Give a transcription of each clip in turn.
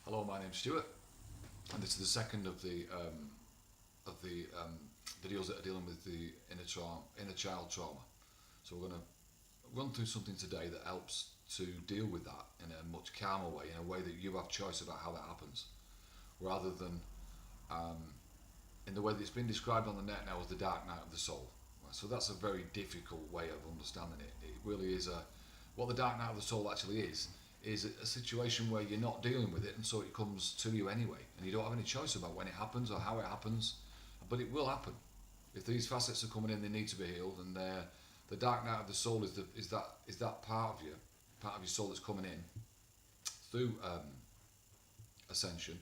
Hello, my name's Stuart, and this is the second of the videos that are dealing with the inner child trauma. So we're going to run through something today that helps to deal with that in a much calmer way, in a way that you have choice about how that happens, rather than in the way that it's been described on the net now as the dark night of the soul. So that's a very difficult way of understanding it. It really is what the dark night of the soul actually is a situation where you're not dealing with it, and so it comes to you anyway, and you don't have any choice about when it happens or how it happens, but it will happen. If these facets are coming in, they need to be healed, and the dark night of the soul is that part of your soul that's coming in through Ascension,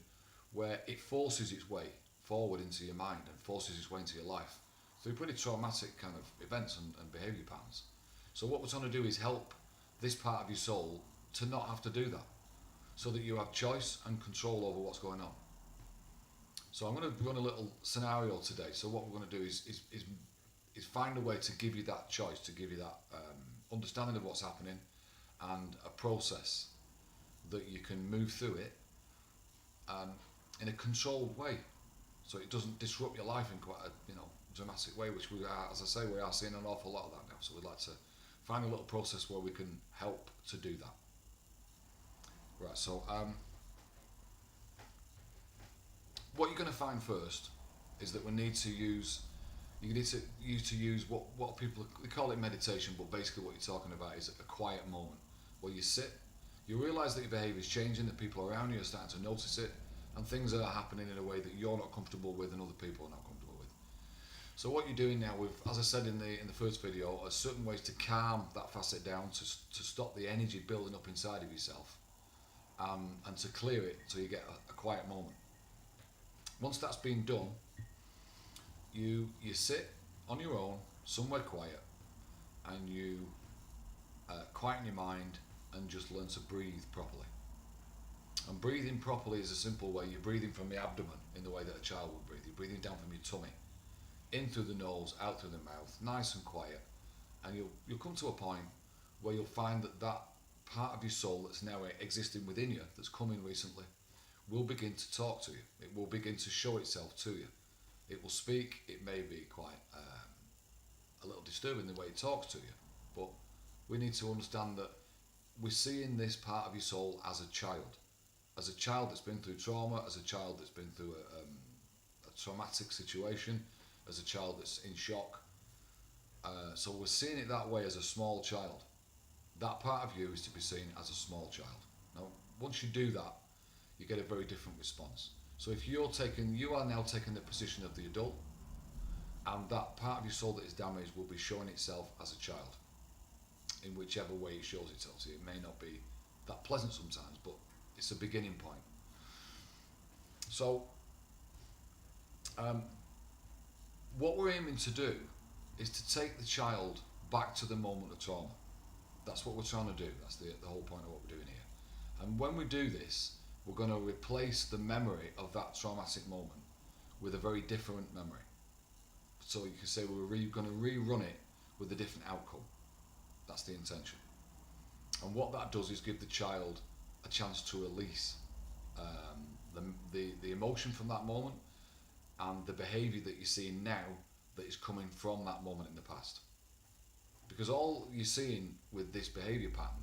where it forces its way forward into your mind and forces its way into your life through pretty traumatic kind of events and behaviour patterns. So what we're trying to do is help this part of your soul to not have to do that, so that you have choice and control over what's going on. So I'm going to run a little scenario today. So what we're going to do is find a way to give you that choice, to give you that understanding of what's happening, and a process that you can move through it in a controlled way, so it doesn't disrupt your life in quite a dramatic way, which we are, as I say, we are seeing an awful lot of that now. So we'd like to find a little process where we can help to do that. Right, so what you're going to find first is that we need to use what people they call it meditation, but basically what you're talking about is a quiet moment where you sit, you realise that your behaviour is changing, that people around you are starting to notice it, and things are happening in a way that you're not comfortable with and other people are not comfortable with. So what you're doing now, with, as I said in the first video, are certain ways to calm that facet down, to stop the energy building up inside of yourself, and to clear it so you get a quiet moment. Once that's been done, you sit on your own somewhere quiet, and you quieten your mind and just learn to breathe properly. And breathing properly is a simple way. You're breathing from the abdomen in the way that a child would breathe. You're breathing down from your tummy, in through the nose, out through the mouth, nice and quiet. And you'll come to a point where you'll find that part of your soul that's now existing within you, that's come in recently, will begin to talk to you. It will begin to show itself to you. It will speak. It may be quite a little disturbing the way it talks to you, but we need to understand that we're seeing this part of your soul as a child that's been through trauma, as a child that's been through a traumatic situation, as a child that's in shock. So we're seeing it that way, as a small child. That part of you is to be seen as a small child. Now, once you do that, you get a very different response. So if you are now taking the position of the adult, and that part of your soul that is damaged will be showing itself as a child, in whichever way it shows itself. So it may not be that pleasant sometimes, but it's a beginning point. So what we're aiming to do is to take the child back to the moment of trauma. That's what we're trying to do. That's the whole point of what we're doing here. And when we do this, we're going to replace the memory of that traumatic moment with a very different memory. So you can say we're going to rerun it with a different outcome. That's the intention. And what that does is give the child a chance to release the emotion from that moment, and the behaviour that you're seeing now that is coming from that moment in the past. Because all you're seeing with this behaviour pattern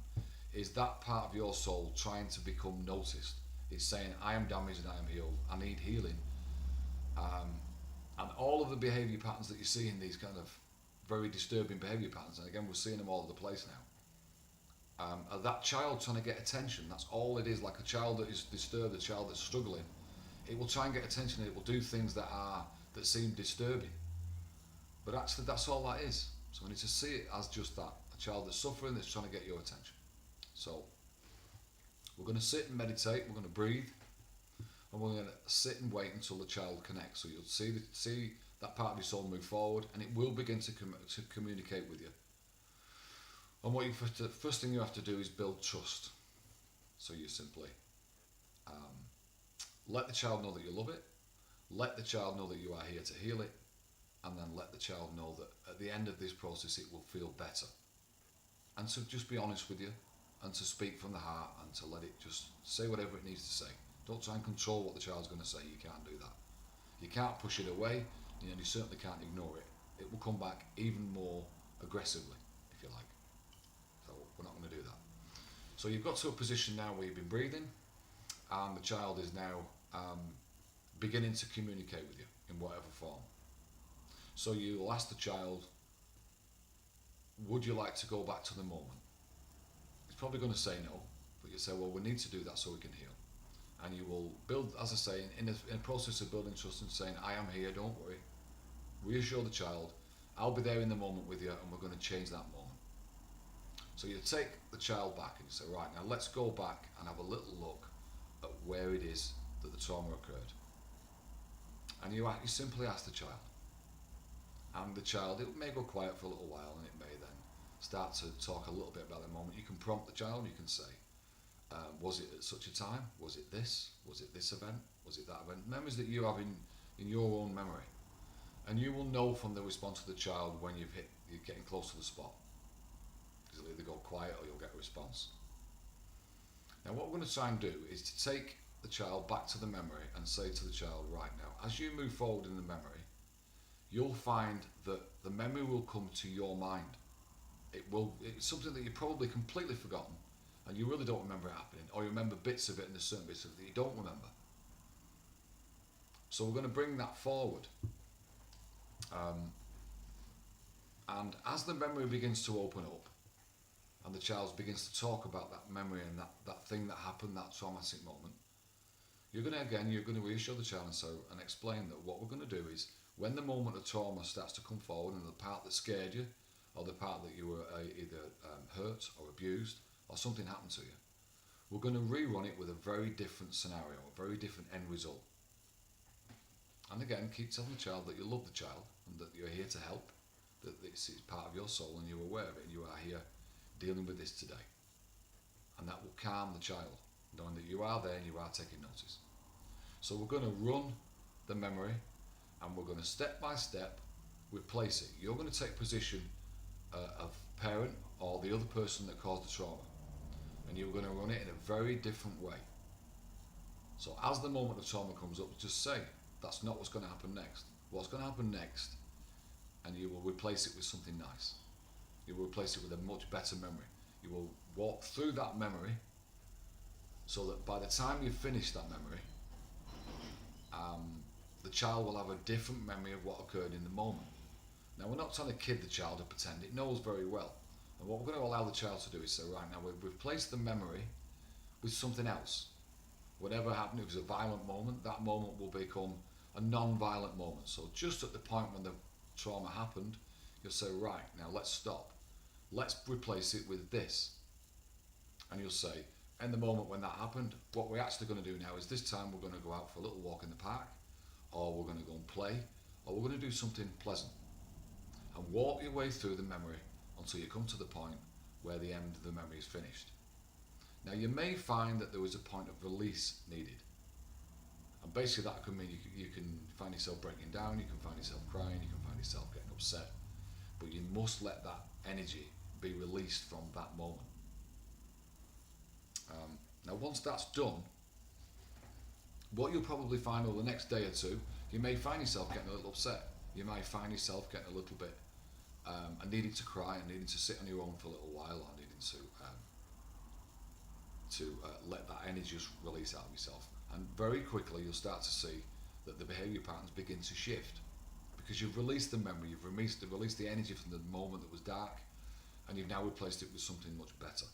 is that part of your soul trying to become noticed. It's saying, I am damaged and I am healed, I need healing. And all of the behaviour patterns that you see in these kind of very disturbing behaviour patterns, and again we're seeing them all over the place now, are that child trying to get attention. That's all it is. Like a child that is disturbed, a child that's struggling, it will try and get attention, and it will do things that seem disturbing. But actually that's all that is. So we need to see it as just that, a child that's suffering, that's trying to get your attention. So we're going to sit and meditate, we're going to breathe, and we're going to sit and wait until the child connects. So you'll see that part of your soul move forward, and it will begin to communicate with you. And the first thing you have to do is build trust. So you simply let the child know that you love it, let the child know that you are here to heal it, and then let the child know that at the end of this process it will feel better. And to just be honest with you, and to speak from the heart, and to let it just say whatever it needs to say. Don't try and control what the child's going to say. You can't do that. You can't push it away, and you certainly can't ignore it. It will come back even more aggressively, if you like. So we're not going to do that. So you've got to a position now where you've been breathing, and the child is now beginning to communicate with you in whatever form. So you'll ask the child, would you like to go back to the moment? He's probably going to say no, but you say, well, we need to do that so we can heal. And you will build, as I say, in a process of building trust and saying, I am here, don't worry. Reassure the child, I'll be there in the moment with you, and we're going to change that moment. So you take the child back and you say, right, now let's go back and have a little look at where it is that the trauma occurred. And you simply ask the child. And the child, it may go quiet for a little while, and it may then start to talk a little bit about the moment. You can prompt the child, you can say, was it at such a time? Was it this? Was it this event? Was it that event? Memories that you have in your own memory. And you will know from the response of the child when you're getting close to the spot. Because it'll either go quiet or you'll get a response. Now what we're going to try and do is to take the child back to the memory and say to the child, right now, as you move forward in the memory, you'll find that the memory will come to your mind. It's something that you've probably completely forgotten, and you really don't remember it happening, or you remember bits of it and there's certain bits of it that you don't remember. So we're going to bring that forward. And as the memory begins to open up, and the child begins to talk about that memory and that thing that happened, that traumatic moment, you're going to reassure the child and explain that what we're going to do is, when the moment of trauma starts to come forward, and the part that scared you, or the part that you were either hurt or abused, or something happened to you, we're going to rerun it with a very different scenario, a very different end result. And again, keep telling the child that you love the child, and that you're here to help, that it's part of your soul, and you're aware of it, and you are here dealing with this today. And that will calm the child, knowing that you are there and you are taking notice. So we're going to run the memory, and we're going to step by step replace it. You're going to take position of parent or the other person that caused the trauma, and you're going to run it in a very different way. So as the moment of trauma comes up, just say, that's not what's going to happen next. What's going to happen next? And you will replace it with something nice. You will replace it with a much better memory. You will walk through that memory so that by the time you finish that memory, the child will have a different memory of what occurred in the moment. Now, we're not trying to kid the child or pretend. It knows very well. And what we're going to allow the child to do is say, right, now we've replaced the memory with something else. Whatever happened, it was a violent moment, that moment will become a non-violent moment. So just at the point when the trauma happened, you'll say, right, now let's stop. Let's replace it with this. And you'll say, in the moment when that happened, what we're actually going to do now is this time we're going to go out for a little walk in the park, or we're going to go and play, or we're going to do something pleasant. And walk your way through the memory until you come to the point where the end of the memory is finished. Now you may find that there was a point of release needed. And basically that could mean you can find yourself breaking down, you can find yourself crying, you can find yourself getting upset. But you must let that energy be released from that moment. Now once that's done, what you'll probably find over the next day or two, you may find yourself getting a little upset. You might find yourself getting a little bit and needing to cry and needing to sit on your own for a little while, or needing to let that energy just release out of yourself. And very quickly you'll start to see that the behaviour patterns begin to shift, because you've released the memory, you've released the energy from the moment that was dark, and you've now replaced it with something much better.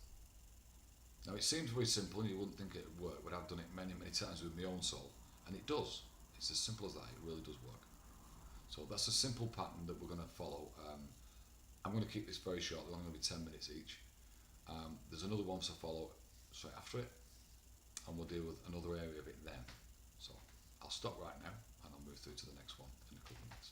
Now it seems very simple and you wouldn't think it would work, but I've done it many times with my own soul, and it does. It's as simple as that, it really does work. So that's a simple pattern that we're going to follow. I'm going to keep this very short, they're only going to be 10 minutes each. There's another one to follow straight after it, and we'll deal with another area of it then. So I'll stop right now and I'll move through to the next one in a couple of minutes.